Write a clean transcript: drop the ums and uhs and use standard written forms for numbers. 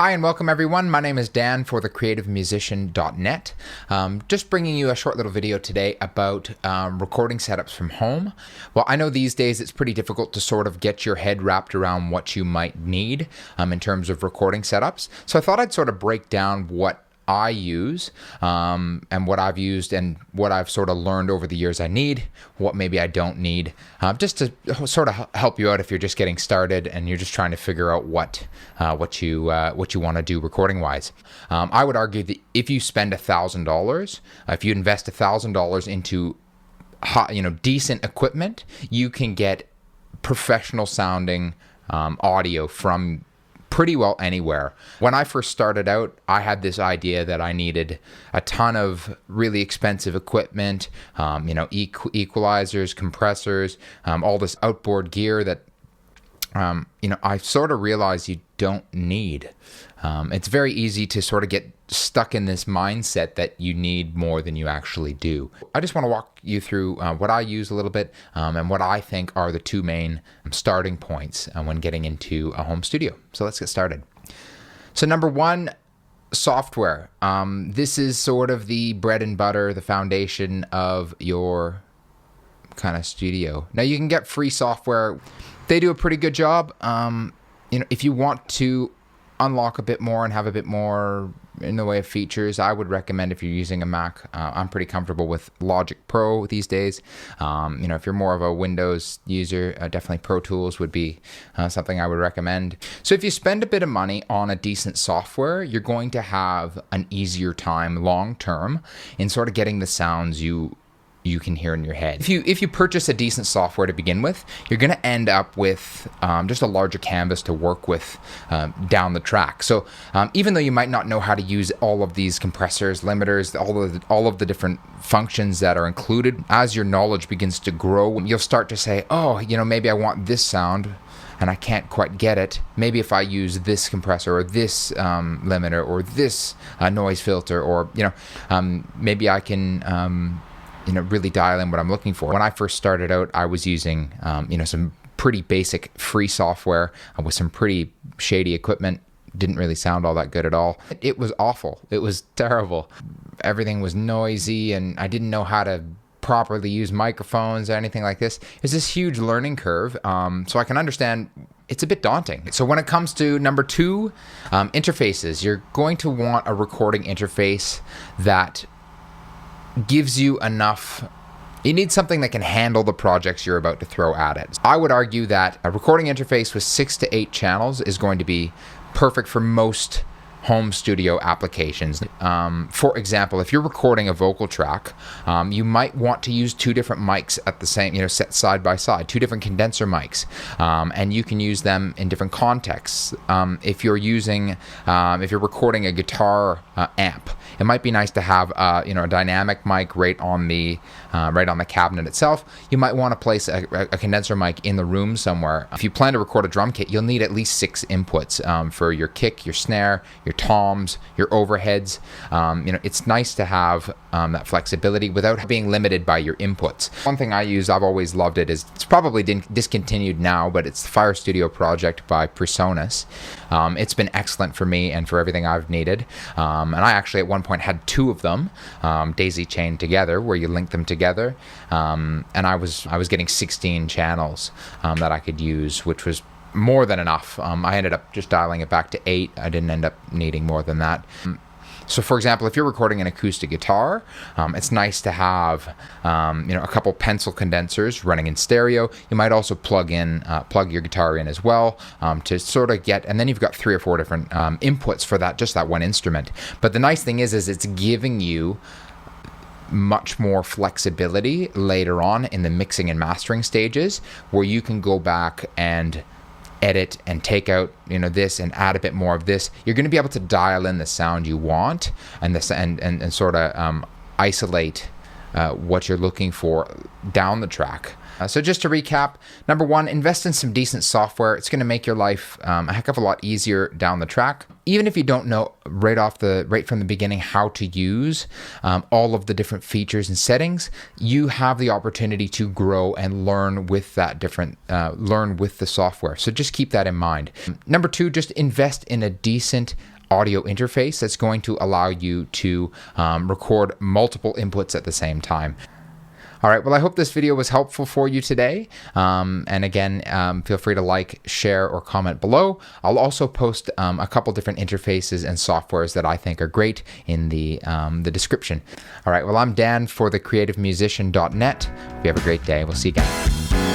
Hi and welcome everyone. My name is Dan for thecreativemusician.net. Just bringing you a short little video today about recording setups from home. Well, I know these days it's pretty difficult to sort of get your head wrapped around what you might need in terms of recording setups. So I thought I'd sort of break down what I use and what I've used and what I've sort of learned over the years I need, what maybe I don't need, just to sort of help you out if you're just getting started and you're just trying to figure out what you want to do recording wise. I would argue that if you spend $1,000, if you invest $1,000 into decent equipment, you can get professional sounding audio from pretty well anywhere. When I first started out, I had this idea that I needed a ton of really expensive equipment, equalizers, compressors, all this outboard gear that, I sort of realized you don't need. It's very easy to sort of get stuck in this mindset that you need more than you actually do. I just want to walk you through what I use a little bit and what I think are the two main starting points when getting into a home studio. So let's get started. So number one, software. This is sort of the bread and butter, the foundation of your kind of studio. Now you can get free software. They do a pretty good job. If you want to unlock a bit more and have a bit more in the way of features, I would recommend, if you're using a Mac, I'm pretty comfortable with Logic Pro these days. If you're more of a Windows user, definitely Pro Tools would be something I would recommend. So if you spend a bit of money on a decent software, you're going to have an easier time long term in sort of getting the sounds you can hear in your head. If you purchase a decent software to begin with, you're going to end up with just a larger canvas to work with down the track. So even though you might not know how to use all of these compressors, limiters, all of the different functions that are included, as your knowledge begins to grow, you'll start to say, maybe I want this sound and I can't quite get it. Maybe if I use this compressor or this limiter or this noise filter, or maybe I can really dial in what I'm looking for. When I first started out, I was using, some pretty basic free software with some pretty shady equipment. Didn't really sound all that good at all. It was awful. It was terrible. Everything was noisy and I didn't know how to properly use microphones or anything like this. It's this huge learning curve. So I can understand it's a bit daunting. So when it comes to number two, interfaces, you're going to want a recording interface that gives you enough. You need something that can handle the projects you're about to throw at it. I would argue that a recording interface with 6 to 8 channels is going to be perfect for most home studio applications. For example, if you're recording a vocal track, you might want to use 2 different mics at the same, set side by side, 2 different condenser mics, and you can use them in different contexts. If you're recording a guitar amp, it might be nice to have a dynamic mic right on the cabinet itself. You might want to place a condenser mic in the room somewhere. If you plan to record a drum kit, you'll need at least 6 inputs for your kick, your snare, your toms, your overheads. It's nice to have that flexibility without being limited by your inputs. One thing I've always loved it, is it's probably discontinued now, but it's the Fire Studio project by Presonus. It's been excellent for me and for everything I've needed. And I actually at one point had 2 of them daisy chained together, where you link them together. And I was getting 16 channels that I could use, which was more than enough. I ended up just dialing it back to 8. I didn't end up needing more than that. So for example, if you're recording an acoustic guitar, it's nice to have a couple pencil condensers running in stereo. You might also plug your guitar in as well to sort of get, and then you've got 3 or 4 different inputs for that one instrument. But the nice thing is it's giving you much more flexibility later on in the mixing and mastering stages, where you can go back and edit and take out this and add a bit more of this. You're going to be able to dial in the sound you want and sort of isolate what you're looking for down the track. So just to recap, number one, invest in some decent software. It's going to make your life a heck of a lot easier down the track. even if you don't know right from the beginning how to use all of the different features and settings, you have the opportunity to grow and learn with learn with the software. So just keep that in mind. Number 2, just invest in a decent audio interface that's going to allow you to record multiple inputs at the same time. All right, well, I hope this video was helpful for you today. And again, feel free to like, share, or comment below. I'll also post a couple different interfaces and softwares that I think are great in the description. All right, well, I'm Dan for thecreativemusician.net. You have a great day. We'll see you again.